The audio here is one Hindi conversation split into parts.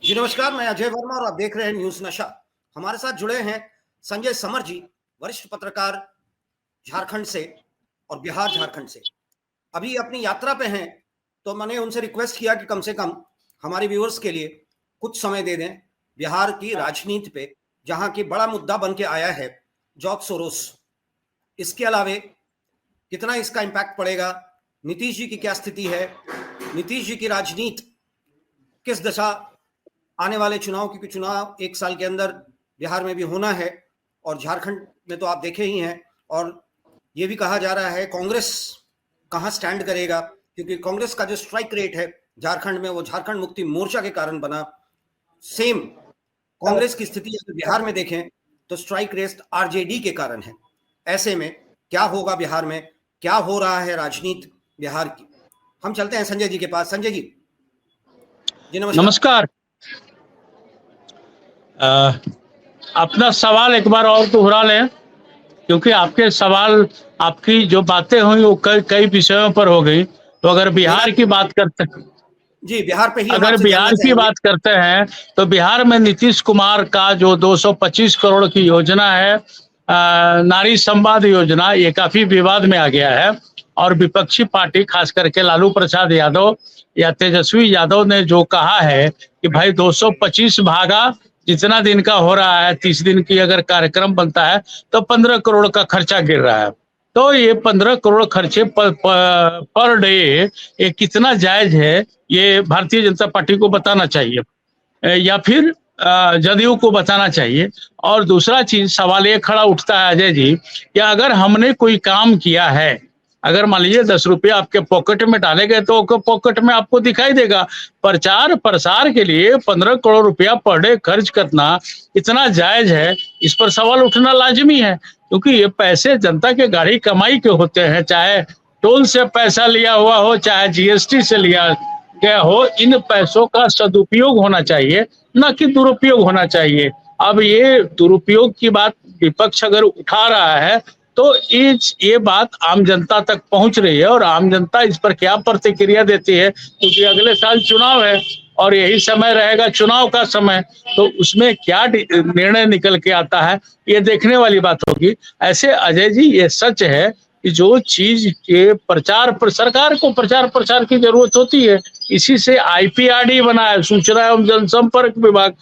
जी नमस्कार, मैं अजय वर्मा और आप देख रहे हैं न्यूज नशा। हमारे साथ जुड़े हैं संजय समर जी, वरिष्ठ पत्रकार झारखंड से और बिहार झारखंड से। अभी अपनी यात्रा पे हैं, तो मैंने उनसे रिक्वेस्ट किया कि कम से कम हमारे व्यूअर्स के लिए कुछ समय दे दें बिहार की राजनीति पे, जहां की बड़ा मुद्दा बन के आया है जॉर्ज सोरोस। इसके अलावे कितना इसका इम्पैक्ट पड़ेगा, नीतीश जी की क्या स्थिति है, नीतीश जी की राजनीति किस दशा आने वाले चुनाव, क्योंकि चुनाव एक साल के अंदर बिहार में भी होना है और झारखंड में तो आप देखे ही हैं। और ये भी कहा जा रहा है कांग्रेस कहाँ स्टैंड करेगा, क्योंकि कांग्रेस का जो स्ट्राइक रेट है झारखंड में वो झारखंड मुक्ति मोर्चा के कारण बना। सेम कांग्रेस की स्थिति अगर बिहार में देखें तो स्ट्राइक रेट आरजेडी के कारण है। ऐसे में क्या होगा बिहार में, क्या हो रहा है राजनीति बिहार की। हम चलते हैं संजय जी के पास। संजय जी, जी नमस्कार। अपना सवाल एक बार और दोहरा लें, क्योंकि आपके सवाल, आपकी जो बातें हुई वो कई विषयों पर हो गई। तो अगर बिहार की बात करते जी, बिहार पे ही हम अगर आपसे जानना बिहार की चाहेंगे। बात करते हैं तो बिहार में नीतीश कुमार का जो 225 करोड़ की योजना है, नारी संवाद योजना, ये काफी विवाद में आ गया है। और विपक्षी पार्टी खास करके लालू प्रसाद यादव या तेजस्वी यादव ने जो कहा है कि भाई 225 भागा जितना दिन का हो रहा है, 30 दिन की अगर कार्यक्रम बनता है तो 15 करोड़ का खर्चा गिर रहा है। तो ये 15 करोड़ खर्चे पर डे ये कितना जायज है, ये भारतीय जनता पार्टी को बताना चाहिए या फिर जदयू को बताना चाहिए। और दूसरा चीज सवाल ये खड़ा उठता है अजय जी, कि अगर हमने कोई काम किया है, अगर मान लीजिए 10 रुपया आपके पॉकेट में डाले गए तो पॉकेट में आपको दिखाई देगा। प्रचार प्रसार के लिए 15 करोड़ रुपया पर डे खर्च करना इतना जायज है, इस पर सवाल उठना लाजमी है। क्योंकि ये पैसे जनता के गाड़ी कमाई के होते हैं, चाहे टोल से पैसा लिया हुआ हो, चाहे जीएसटी से लिया गया हो। इन पैसों का सदुपयोग होना चाहिए, न कि दुरुपयोग होना चाहिए। अब ये दुरुपयोग की बात विपक्ष अगर उठा रहा है तो ये बात आम जनता तक पहुंच रही है, और आम जनता इस पर क्या प्रतिक्रिया देती है, क्योंकि अगले साल चुनाव है और यही समय रहेगा चुनाव का समय। तो उसमें क्या निर्णय निकल के आता है, ये देखने वाली बात होगी। ऐसे अजय जी, ये सच है कि जो चीज के प्रचार पर सरकार को प्रचार प्रसार की जरूरत होती है, इसी से आईपीआरडी बना है, सूचना एवं जनसंपर्क विभाग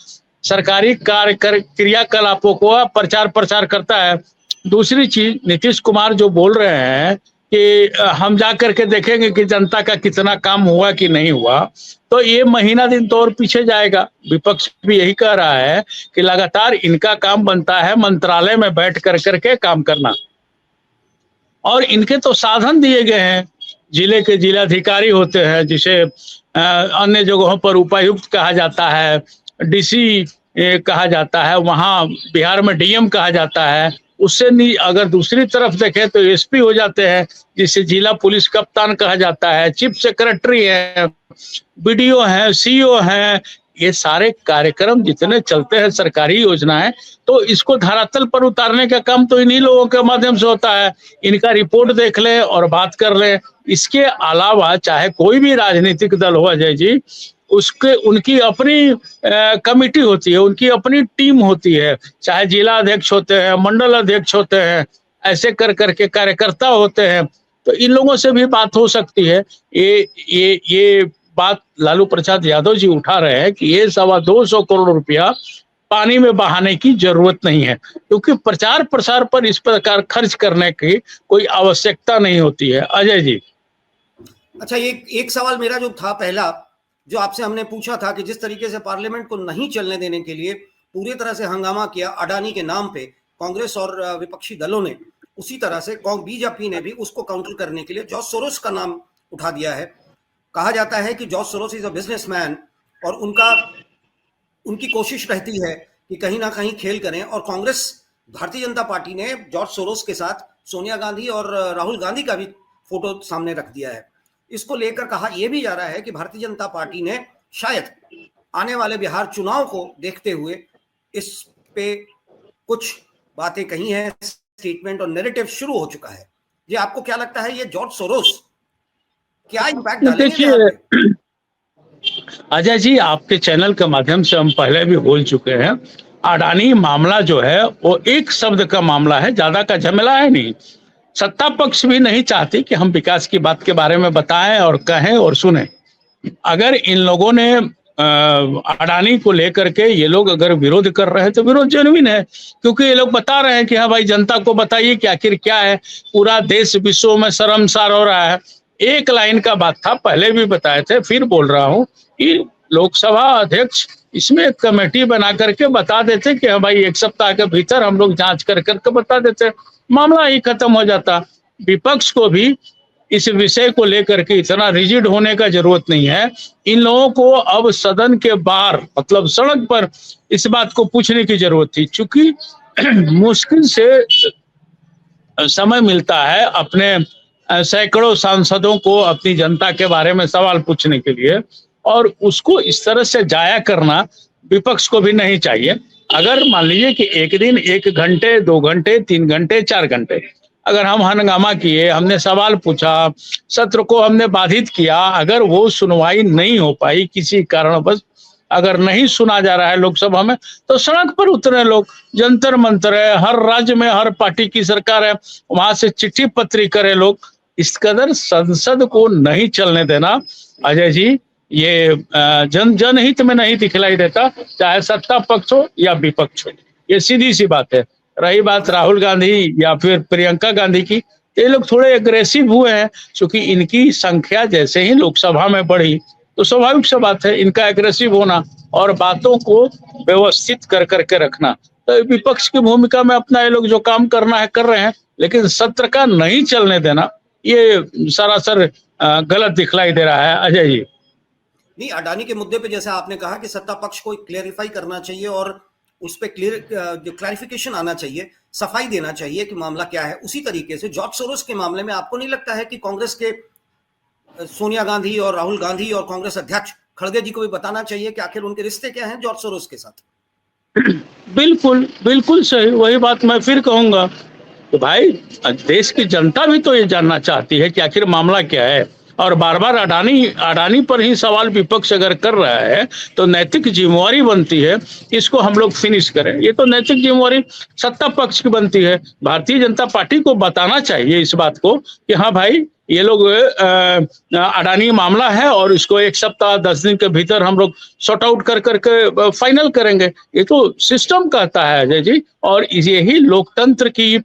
सरकारी कार्य क्रियाकलापों को प्रचार प्रसार करता है। दूसरी चीज, नीतीश कुमार जो बोल रहे हैं कि हम जा करके देखेंगे कि जनता का कितना काम हुआ कि नहीं हुआ, तो ये महीना दिन तो और पीछे जाएगा। विपक्ष भी यही कह रहा है कि लगातार इनका काम बनता है मंत्रालय में बैठ कर करके काम करना, और इनके तो साधन दिए गए हैं। जिले के जिलाधिकारी होते हैं, जिसे अन्य जगहों पर उपायुक्त कहा जाता है, डीसी कहा जाता है, वहां बिहार में डीएम कहा जाता है। उससे नहीं, अगर दूसरी तरफ देखें तो एसपी हो जाते हैं, जिसे जिला पुलिस कप्तान कहा जाता है, चीफ सेक्रेटरी है, बीडीओ है, सीईओ है। ये सारे कार्यक्रम जितने चलते हैं, सरकारी योजनाएं, तो इसको धरातल पर उतारने का काम तो इन्हीं लोगों के माध्यम से होता है। इनका रिपोर्ट देख लें और बात कर लें। इसके अलावा चाहे कोई भी राजनीतिक दल हो अजय जी, उसके उनकी अपनी कमेटी होती है, उनकी अपनी टीम होती है, चाहे जिला अध्यक्ष होते हैं, मंडल अध्यक्ष होते हैं, ऐसे कर करके कार्यकर्ता होते हैं। तो इन लोगों से भी बात हो सकती है। ये बात लालू प्रसाद यादव जी उठा रहे हैं कि ये 225 करोड़ रुपया पानी में बहाने की जरूरत नहीं है, क्योंकि प्रचार प्रसार पर इस प्रकार खर्च करने की कोई आवश्यकता नहीं होती है। अजय जी, अच्छा, एक सवाल मेरा जो था पहला, जो आपसे हमने पूछा था कि जिस तरीके से पार्लियामेंट को नहीं चलने देने के लिए पूरी तरह से हंगामा किया अडानी के नाम पे कांग्रेस और विपक्षी दलों ने, उसी तरह से बीजेपी ने भी उसको काउंटर करने के लिए जॉर्ज सोरोस का नाम उठा दिया है। कहा जाता है कि George Soros is a businessman और उनकी कोशिश रहती है कि कहीं ना कहीं खेल करें। और कांग्रेस, भारतीय जनता पार्टी ने जॉर्ज सोरोस के साथ सोनिया गांधी और राहुल गांधी का भी फोटो सामने रख दिया है। इसको लेकर कहा यह भी जा रहा है कि भारतीय जनता पार्टी ने शायद आने वाले बिहार चुनाव को देखते हुए इस पे कुछ बातें कही हैं, स्टेटमेंट और नैरेटिव शुरू हो चुका है। ये आपको क्या लगता है, ये जॉर्ज सोरोस क्या इम्पैक्ट डालेंगे बिहार देखिए, पे? अजय जी, आपके चैनल के माध्यम से हम पहले भी बोल चुके हैं, अडानी मामला जो है वो एक शब्द का मामला है, ज्यादा का झमेला है नहीं। सत्ता पक्ष भी नहीं चाहती कि हम विकास की बात के बारे में बताएं और कहें और सुने। अगर इन लोगों ने अडानी को लेकर के ये लोग अगर विरोध कर रहे हैं तो विरोध जेन्युइन है, क्योंकि ये लोग बता रहे हैं कि हाँ भाई जनता को बताइए कि आखिर क्या है, पूरा देश विश्व में शर्मसार हो रहा है। एक लाइन का बात था, पहले भी बताए थे, फिर बोल रहा हूं कि लोकसभा अध्यक्ष इसमें एक कमेटी बना करके बता देते कि हाँ भाई एक सप्ताह के भीतर हम लोग जांच कर करके बता देते, मामला ही खत्म हो जाता। विपक्ष को भी इस विषय को लेकर के इतना रिजिड होने का जरूरत नहीं है। इन लोगों को अब सदन के बाहर मतलब सड़क पर इस बात को पूछने की जरूरत थी, क्योंकि मुश्किल से समय मिलता है अपने सैकड़ों सांसदों को अपनी जनता के बारे में सवाल पूछने के लिए, और उसको इस तरह से जाया करना विपक्ष को भी नहीं चाहिए। अगर मान लीजिए कि एक दिन 1 घंटे 2 घंटे 3 घंटे 4 घंटे अगर हम हंगामा किए, हमने सवाल पूछा, सत्र को हमने बाधित किया, अगर वो सुनवाई नहीं हो पाई किसी कारणवश, अगर नहीं सुना जा रहा है लोकसभा में, तो सड़क पर उतरे लोग। जंतर मंतर है, हर राज्य में हर पार्टी की सरकार है, वहां से चिट्ठी पत्री करे लोग। इस कदर संसद को नहीं चलने देना अजय जी, ये जनहित में नहीं दिखलाई देता, चाहे सत्ता पक्ष हो या विपक्ष हो। ये सीधी सी बात है। रही बात राहुल गांधी या फिर प्रियंका गांधी की, ये लोग थोड़े एग्रेसिव हुए हैं, क्योंकि इनकी संख्या जैसे ही लोकसभा में बढ़ी तो स्वाभाविक सी बात है इनका एग्रेसिव होना और बातों को व्यवस्थित कर करके रखना। तो विपक्ष की भूमिका में अपना ये लोग जो काम करना है कर रहे हैं, लेकिन सत्र का नहीं चलने देना ये सरासर गलत दिखलाई दे रहा है अजय जी। नहीं, अडानी के मुद्दे पे जैसे आपने कहा कि सत्ता पक्ष को क्लेरिफाई करना चाहिए और उस पर क्लैरिफिकेशन आना चाहिए, सफाई देना चाहिए कि मामला क्या है। उसी तरीके से जॉर्ज सोरोस के मामले में आपको नहीं लगता है कि कांग्रेस के सोनिया गांधी और राहुल गांधी और कांग्रेस अध्यक्ष खड़गे जी को भी बताना चाहिए कि आखिर उनके रिश्ते क्या हैं जॉर्ज सोरोस के साथ? बिल्कुल बिल्कुल सही, वही बात मैं फिर कहूंगा तो भाई देश की जनता भी तो ये जानना चाहती है कि आखिर मामला क्या है। और बार बार अडानी पर ही सवाल विपक्ष अगर कर रहा है तो नैतिक जिम्मेवारी बनती है इसको हम लोग फिनिश करें। ये तो नैतिक जिम्मेवारी सत्ता पक्ष की बनती है। भारतीय जनता पार्टी को बताना चाहिए इस बात को कि हाँ भाई ये लोग अडानी मामला है और इसको 1 सप्ताह 10 दिन के भीतर हम लोग सॉर्ट आउट कर करके फाइनल करेंगे। ये तो सिस्टम कहता है अजय जी, और यही लोकतंत्र की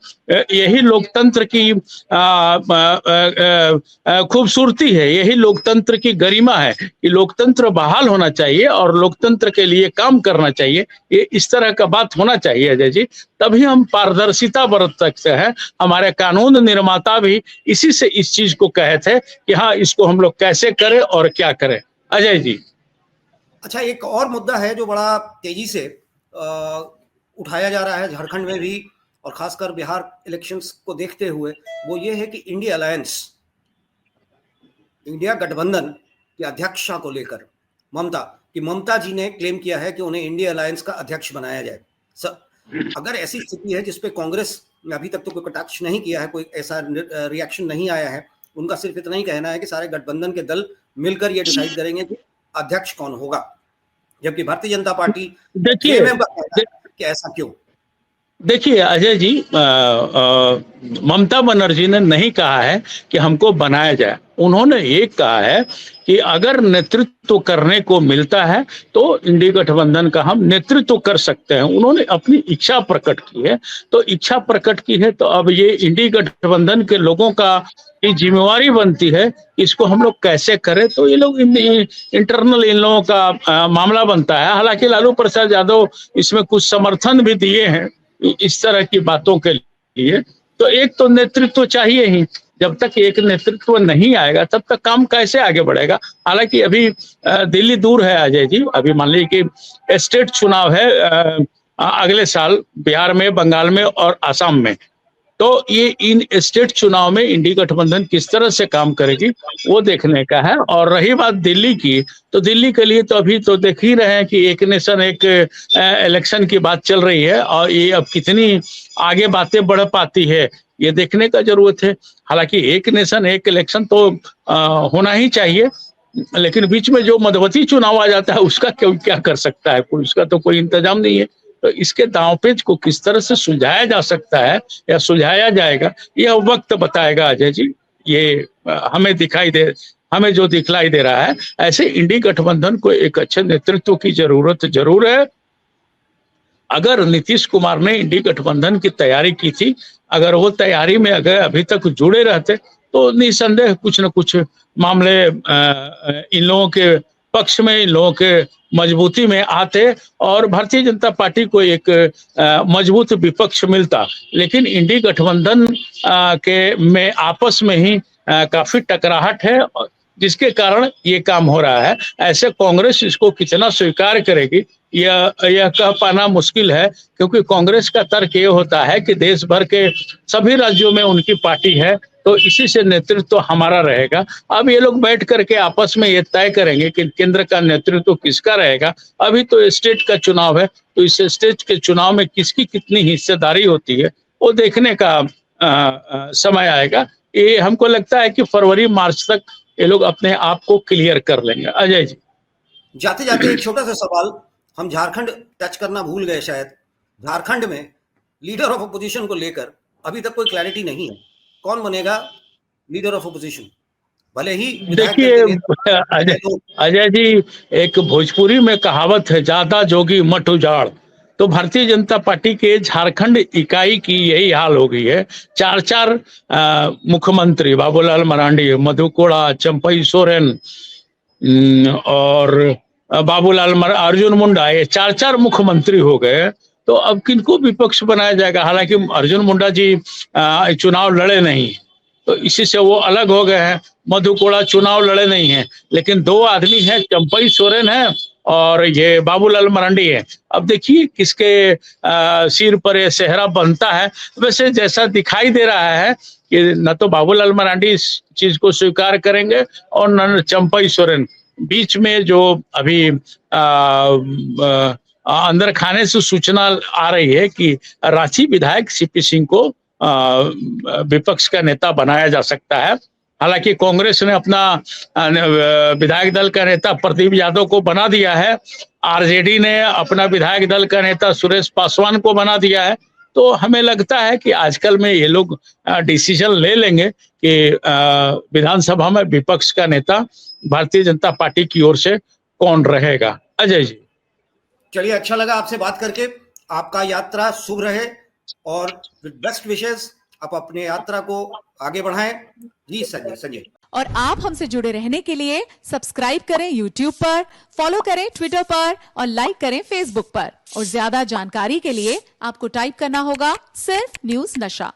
खूबसूरती है, यही लोकतंत्र की गरिमा है कि लोकतंत्र बहाल होना चाहिए और लोकतंत्र के लिए काम करना चाहिए। ये इस तरह का बात होना चाहिए अजय जी, तभी हम पारदर्शिता बरत सकते हैं। हमारे कानून निर्माता भी इसी से इस चीज को कहे थे कि हाँ इसको हम लोग कैसे करें और क्या करें अजय जी। अच्छा, एक और मुद्दा है जो बड़ा तेजी से उठाया जा रहा है झारखंड में भी और खासकर बिहार इलेक्शंस को देखते हुए, वो ये है कि इंडिया गठबंधन की अध्यक्षा को लेकर ममता जी ने क्लेम किया है कि उन्हें इंडिया अलायंस का अध्यक्ष बनाया जाए। अगर ऐसी स्थिति है जिसपे कांग्रेस ने अभी तक तो कोई कटाक्ष नहीं किया है, कोई ऐसा रिएक्शन नहीं आया है, उनका सिर्फ इतना ही कहना है कि सारे गठबंधन के दल मिलकर ये डिसाइड करेंगे कि अध्यक्ष कौन होगा, जबकि भारतीय जनता पार्टी देखिए कि ऐसा क्यों? देखिए अजय जी, ममता बनर्जी ने नहीं कहा है कि हमको बनाया जाए। उन्होंने ये कहा है कि अगर नेतृत्व करने को मिलता है तो इंडी गठबंधन का हम नेतृत्व कर सकते हैं। उन्होंने अपनी इच्छा प्रकट की है, तो इच्छा प्रकट की है तो अब ये इंडी गठबंधन के लोगों का ये जिम्मेवारी बनती है इसको हम लोग कैसे करें। तो ये लोग इंटरनल इन लोगों का मामला बनता है। हालांकि लालू प्रसाद यादव इसमें कुछ समर्थन भी दिए हैं इस तरह की बातों के लिए। तो एक तो नेतृत्व चाहिए ही, जब तक एक नेतृत्व नहीं आएगा तब तक काम कैसे आगे बढ़ेगा। हालांकि अभी दिल्ली दूर है अजय जी, अभी मान लीजिए कि स्टेट चुनाव है अगले साल बिहार में, बंगाल में और आसाम में। तो ये इन स्टेट चुनाव में इंडी गठबंधन किस तरह से काम करेगी वो देखने का है। और रही बात दिल्ली की, तो दिल्ली के लिए तो अभी तो देख ही रहे हैं कि एक नेशन एक इलेक्शन की बात चल रही है और ये अब कितनी आगे बातें बढ़ पाती है ये देखने का जरूरत है। हालांकि एक नेशन एक इलेक्शन तो होना ही चाहिए, लेकिन बीच में जो मध्यवर्ती चुनाव आ जाता है उसका क्यों क्या कर सकता है कोई, उसका तो कोई इंतजाम नहीं है। तो इसके दांवपेच को किस तरह से सुलझाया जा सकता है या सुलझाया जाएगा, यह वक्त बताएगा अजय जी। ये हमें जो दिखलाई दे रहा है, ऐसे इंडी गठबंधन को एक अच्छे नेतृत्व की जरूरत जरूर है। अगर नीतीश कुमार ने इंडी गठबंधन की तैयारी की थी, अगर वो तैयारी में अगर अभी तक जुड़े रहते तो निसंदेह कुछ न कुछ मामले इन लोगों के पक्ष में, इन लोगों के मजबूती में आते और भारतीय जनता पार्टी को एक मजबूत विपक्ष मिलता। लेकिन इंडी गठबंधन के में आपस में ही काफी टकराहट है, जिसके कारण ये काम हो रहा है। ऐसे कांग्रेस इसको कितना स्वीकार करेगी यह कह पाना मुश्किल है, क्योंकि कांग्रेस का तर्क ये होता है कि देश भर के सभी राज्यों में उनकी पार्टी है, तो इसी से नेतृत्व तो हमारा रहेगा। अब ये लोग बैठ करके आपस में ये तय करेंगे कि केंद्र का नेतृत्व किसका रहेगा। अभी तो स्टेट का चुनाव है, तो इस स्टेट के चुनाव में किसकी कितनी हिस्सेदारी होती है वो देखने का समय आएगा। ये हमको लगता है कि फरवरी मार्च तक ये लोग अपने आप को क्लियर कर लेंगे। अजय जी, जाते जाते एक छोटा सा सवाल, हम झारखंड टच करना भूल गए शायद। झारखंड में लीडर ऑफ अपोजिशन को लेकर अभी तक कोई क्लैरिटी नहीं है, कौन बनेगा लीडर ऑफ अपोजिशन? भले ही देखिए अजय जी, एक भोजपुरी में कहावत है, ज्यादा जोगी मठ उजाड़। तो भारतीय जनता पार्टी के झारखंड इकाई की यही हाल हो गई है। चार मुख्यमंत्री, बाबूलाल मरांडी, मधु कोड़ा, चंपई सोरेन और अर्जुन मुंडा, ये चार मुख्यमंत्री हो गए। तो अब किनको विपक्ष बनाया जाएगा? हालांकि अर्जुन मुंडा जी चुनाव लड़े नहीं, तो इसी से वो अलग हो गए हैं। मधु कोड़ा चुनाव लड़े नहीं है, लेकिन दो आदमी हैं, चंपई सोरेन है और ये बाबूलाल मरांडी है। अब देखिए किसके सिर पर ये सेहरा बनता है। वैसे जैसा दिखाई दे रहा है कि न तो बाबूलाल मरांडी इस चीज को स्वीकार करेंगे और न चंपई सोरेन। बीच में जो अभी अंदर खाने से सूचना आ रही है कि रांची विधायक सीपी सिंह को विपक्ष का नेता बनाया जा सकता है। हालांकि कांग्रेस ने अपना विधायक दल का नेता प्रदीप यादव को बना दिया है, आरजेडी ने अपना विधायक दल का नेता सुरेश पासवान को बना दिया है। तो हमें लगता है कि आजकल में ये लोग डिसीजन ले लेंगे कि विधानसभा में विपक्ष का नेता भारतीय जनता पार्टी की ओर से कौन रहेगा। अजय जी, चलिए, अच्छा लगा आपसे बात करके। आपका यात्रा शुभ रहे और बेस्ट विशेस, आप अपने यात्रा को आगे बढ़ाएं। जी संजय। और आप हमसे जुड़े रहने के लिए सब्सक्राइब करें YouTube पर, फॉलो करें Twitter पर और लाइक करें Facebook पर। और ज्यादा जानकारी के लिए आपको टाइप करना होगा सिर्फ न्यूज़ नशा।